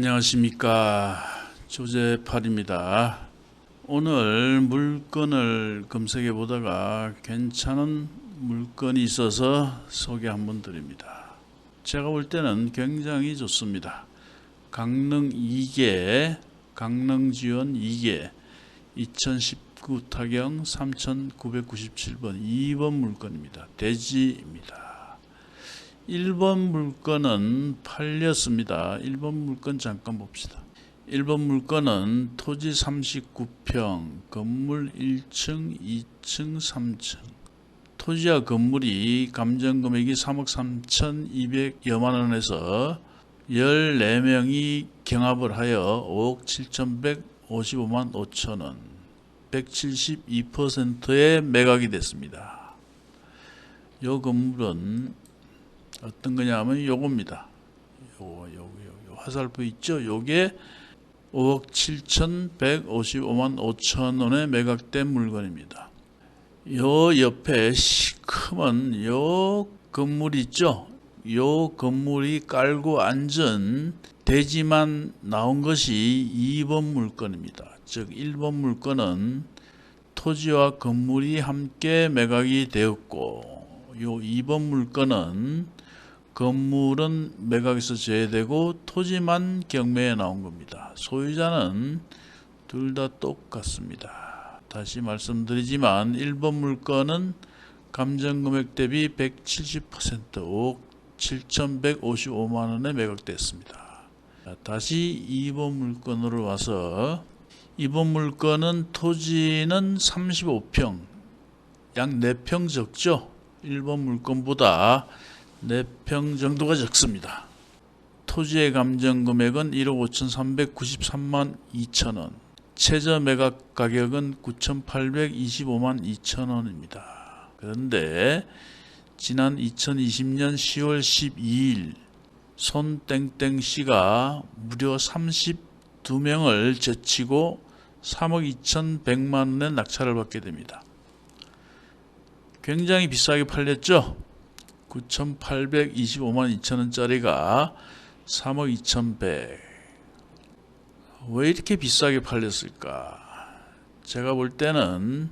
안녕하십니까, 조재팔입니다. 오늘 물건을 검색해 보다가 괜찮은 물건이 있어서 소개 한번 드립니다. 제가 볼 때는 굉장히 좋습니다. 강릉 2개, 강릉지원 2개, 2019 타경 3997번 2번 물건입니다. 대지입니다. 1번 물건은 팔렸습니다. 1번 물건 잠깐 봅시다. 1번 물건은 토지 39평, 건물 1층, 2층, 3층. 토지와 건물이 감정금액이 3억 3,200여만 원에서 14명이 경합을 하여 5억 7,155만 5천 원, 172%의 매각이 됐습니다. 이 건물은 어떤 거냐면 요겁니다. 요 화살표 있죠? 요게 5억 7,155만 5천 원에 매각된 물건입니다. 요 옆에 시커먼 요 건물 있죠? 요 건물이 깔고 앉은 대지만 나온 것이 2번 물건입니다. 즉 1번 물건은 토지와 건물이 함께 매각이 되었고, 요 2번 물건은 건물은 매각에서 제외되고 토지만 경매에 나온 겁니다. 소유자는 둘 다 똑같습니다. 다시 말씀드리지만 1번 물건은 감정금액 대비 170% 5억 7,155만 원에 매각됐습니다. 다시 2번 물건으로 와서 2번 물건은 토지는 35평, 약 4평 적죠? 1번 물건보다 4평 정도가 적습니다. 토지의 감정금액은 1억 5,393만 2천 원, 최저 매각 가격은 9,825만 2천 원입니다. 그런데 지난 2020년 10월 12일 손땡땡씨가 무려 32명을 제치고 3억 2,100만 원의 낙찰을 받게 됩니다. 굉장히 비싸게 팔렸죠? 9,825만 2천 원짜리가 3억 2,100. 왜 이렇게 비싸게 팔렸을까? 제가 볼 때는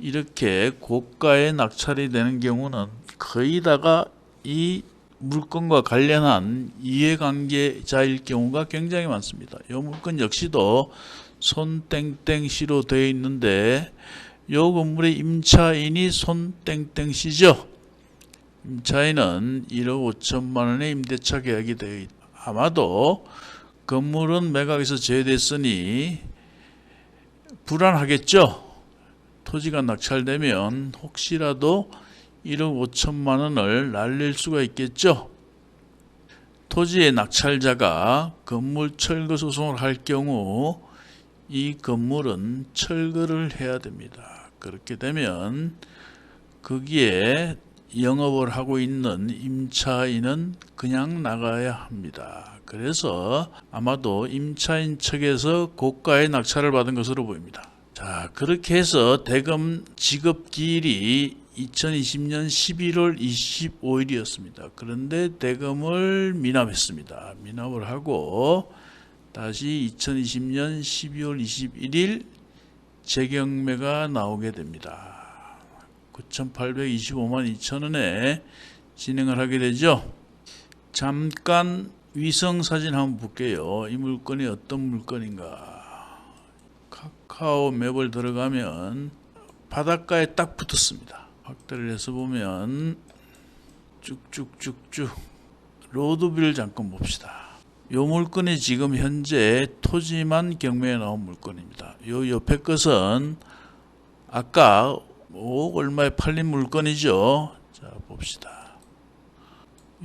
이렇게 고가의 낙찰이 되는 경우는 거의 다가 이 물건과 관련한 이해관계자일 경우가 굉장히 많습니다. 이 물건 역시도 손땡땡씨로 되어 있는데 이 건물의 임차인이 손땡땡씨죠. 임차인은 1억 5천만 원의 임대차 계약이 되어 있다. 아마도 건물은 매각에서 제외됐으니 불안하겠죠. 토지가 낙찰되면 혹시라도 1억 5천만 원을 날릴 수가 있겠죠. 토지의 낙찰자가 건물 철거 소송을 할 경우 이 건물은 철거를 해야 됩니다. 그렇게 되면 거기에 영업을 하고 있는 임차인은 그냥 나가야 합니다. 그래서 아마도 임차인 측에서 고가의 낙찰을 받은 것으로 보입니다. 자, 그렇게 해서 대금 지급 기일이 2020년 11월 25일이었습니다. 그런데 대금을 미납했습니다. 미납을 하고 다시 2020년 12월 21일 재경매가 나오게 됩니다. 9,825만 2천 원에 진행을 하게 되죠. 잠깐 위성사진 한번 볼게요. 이 물건이 어떤 물건인가. 카카오 맵을 들어가면 바닷가에 딱 붙었습니다. 확대를 해서 보면 쭉쭉쭉쭉 로드뷰를 잠깐 봅시다. 이 물건이 지금 현재 토지만 경매에 나온 물건입니다. 이 옆에 것은 아까 5억 얼마에 팔린 물건이죠. 자, 봅시다.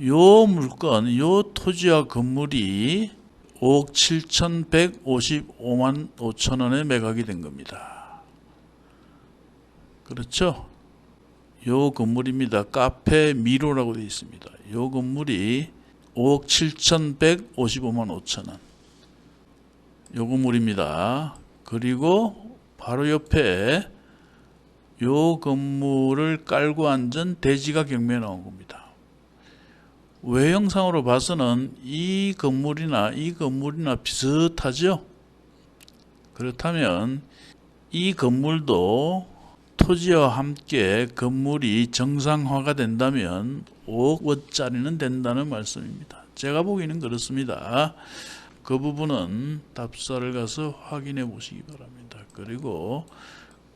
요 물건, 요 토지와 건물이 5억 7,155만 5천 원에 매각이 된 겁니다. 그렇죠? 요 건물입니다. 카페 미로라고 되어 있습니다. 요 건물이 5억 7,155만 5천 원. 요 건물입니다. 그리고 바로 옆에 요 건물을 깔고 앉은 대지가 경매에 나온 겁니다. 외형상으로 봐서는 이 건물이나 비슷하죠. 그렇다면 이 건물도 토지와 함께 건물이 정상화가 된다면 5억 원짜리는 된다는 말씀입니다. 제가 보기에는 그렇습니다. 그 부분은 답사를 가서 확인해 보시기 바랍니다. 그리고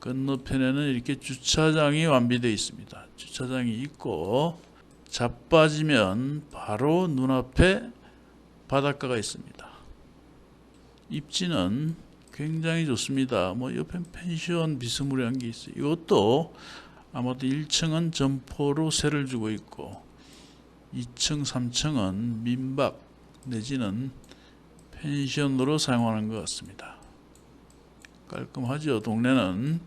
건너편에는 이렇게 주차장이 완비되어 있습니다. 주차장이 있고 자빠지면 바로 눈앞에 바닷가가 있습니다. 입지는 굉장히 좋습니다. 뭐 옆에 펜션 비스무리한 게 있어요. 이것도 아마도 1층은 점포로 세를 주고 있고 2층, 3층은 민박 내지는 펜션으로 사용하는 것 같습니다. 깔끔하죠, 동네는.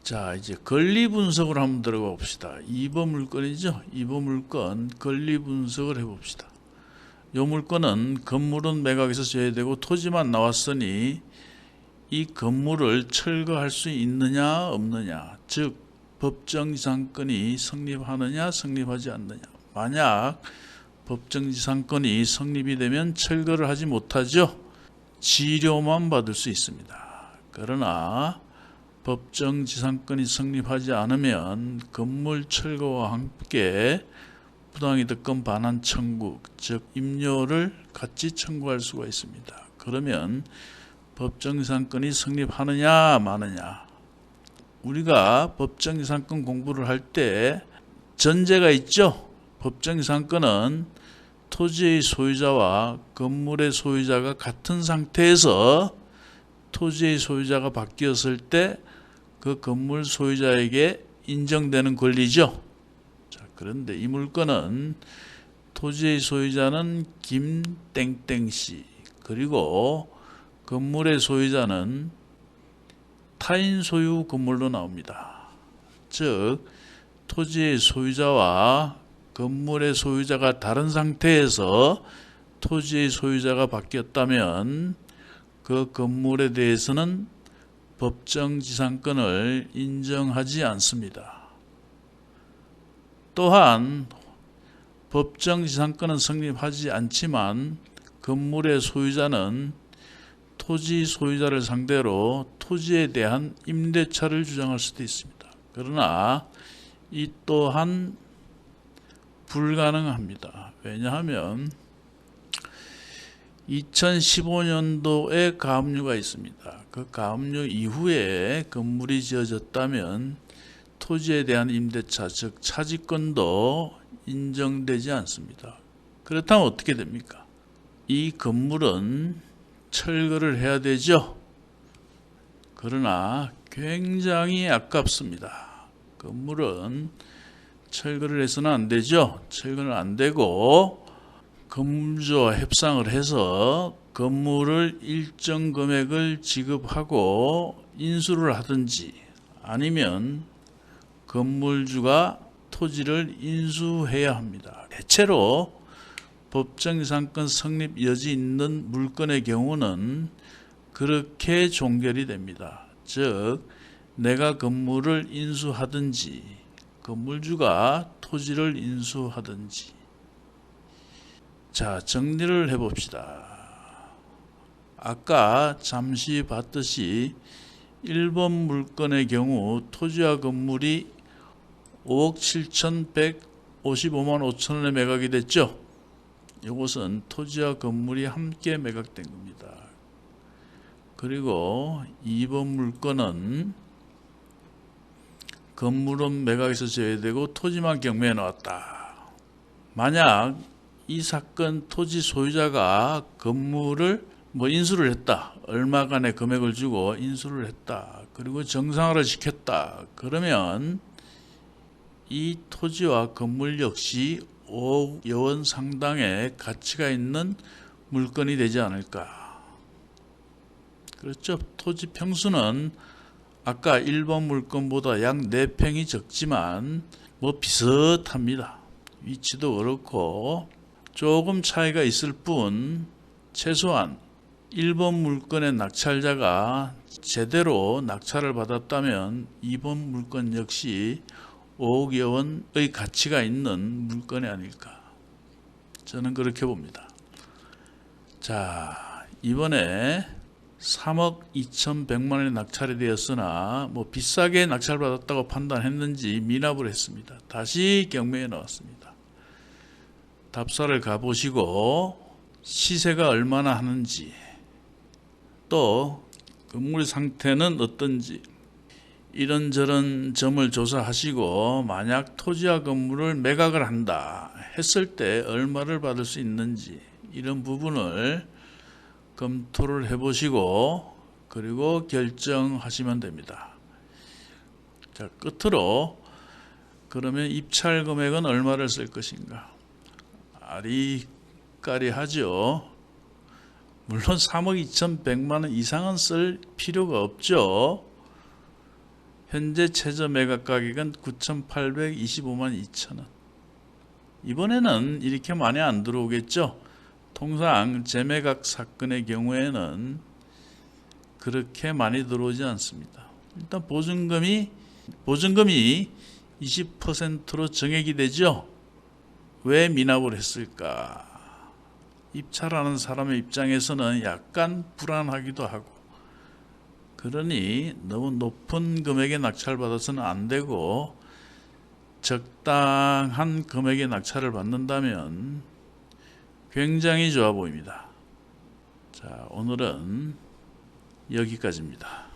자, 이제 권리 분석을 한번 들어가 봅시다. 2번 물건이죠. 2번 물건 권리 분석을 해봅시다. 이 물건은 건물은 매각에서 제외되고 토지만 나왔으니 이 건물을 철거할 수 있느냐 없느냐, 즉 법정지상권이 성립하느냐 성립하지 않느냐. 만약 법정지상권이 성립이 되면 철거를 하지 못하죠. 지료만 받을 수 있습니다. 그러나 법정지상권이 성립하지 않으면 건물 철거와 함께 부당이득권 반환 청구, 즉 임료를 같이 청구할 수가 있습니다. 그러면 법정지상권이 성립하느냐 마느냐. 우리가 법정지상권 공부를 할 때 전제가 있죠. 법정지상권은 토지의 소유자와 건물의 소유자가 같은 상태에서 토지의 소유자가 바뀌었을 때 그 건물 소유자에게 인정되는 권리죠. 자, 그런데 이 물건은 토지의 소유자는 김땡땡씨, 그리고 건물의 소유자는 타인 소유 건물로 나옵니다. 즉 토지의 소유자와 건물의 소유자가 다른 상태에서 토지의 소유자가 바뀌었다면 그 건물에 대해서는 법정지상권을 인정하지 않습니다. 또한 법정지상권은 성립하지 않지만 건물의 소유자는 토지 소유자를 상대로 토지에 대한 임대차를 주장할 수도 있습니다. 그러나 이 또한 불가능합니다. 왜냐하면 2015년도에 가압류가 있습니다. 그 가압류 이후에 건물이 지어졌다면 토지에 대한 임대차, 즉 차지권도 인정되지 않습니다. 그렇다면 어떻게 됩니까? 이 건물은 철거를 해야 되죠. 그러나 굉장히 아깝습니다. 건물은 철거를 해서는 안 되죠. 철거는 안 되고 건물주와 협상을 해서 건물을 일정 금액을 지급하고 인수를 하든지 아니면 건물주가 토지를 인수해야 합니다. 대체로 법정지상권 성립 여지 있는 물건의 경우는 그렇게 종결이 됩니다. 즉 내가 건물을 인수하든지 건물주가 토지를 인수하든지. 자, 정리를 해봅시다. 아까 잠시 봤듯이 1번 물건의 경우 토지와 건물이 5억 7,155만 5천원에 매각이 됐죠. 이것은 토지와 건물이 함께 매각된 겁니다. 그리고 2번 물건은 건물은 매각에서 제외되고 토지만 경매에 나왔다. 만약 이 사건 토지 소유자가 건물을 인수를 했다. 얼마간의 금액을 주고 인수를 했다. 그리고 정상화를 시켰다. 그러면 이 토지와 건물 역시 5억여 원 상당의 가치가 있는 물건이 되지 않을까. 그렇죠. 토지 평수는 아까 1번 물건보다 약 4평이 적지만 비슷합니다. 위치도 그렇고 조금 차이가 있을 뿐 최소한 1번 물건의 낙찰자가 제대로 낙찰을 받았다면 2번 물건 역시 5억여 원의 가치가 있는 물건이 아닐까. 저는 그렇게 봅니다. 자, 이번에 3억 2,100만 원이 낙찰이 되었으나 뭐 비싸게 낙찰받았다고 판단했는지 미납을 했습니다. 다시 경매에 나왔습니다. 답사를 가보시고 시세가 얼마나 하는지, 또 건물 상태는 어떤지 이런저런 점을 조사하시고, 만약 토지와 건물을 매각을 한다 했을 때 얼마를 받을 수 있는지 이런 부분을 검토를 해보시고 그리고 결정하시면 됩니다. 자, 끝으로 그러면 입찰 금액은 얼마를 쓸 것인가? 아리까리하죠. 물론 3억 2,100만 원 이상은 쓸 필요가 없죠. 현재 최저 매각 가격은 9,825만 2천 원. 이번에는 이렇게 많이 안 들어오겠죠. 통상 재매각 사건의 경우에는 그렇게 많이 들어오지 않습니다. 일단 보증금이 20%로 정액이 되죠. 왜 미납을 했을까? 입찰하는 사람의 입장에서는 약간 불안하기도 하고, 그러니 너무 높은 금액에 낙찰받아서는 안 되고 적당한 금액의 낙찰을 받는다면 굉장히 좋아 보입니다. 자, 오늘은 여기까지입니다.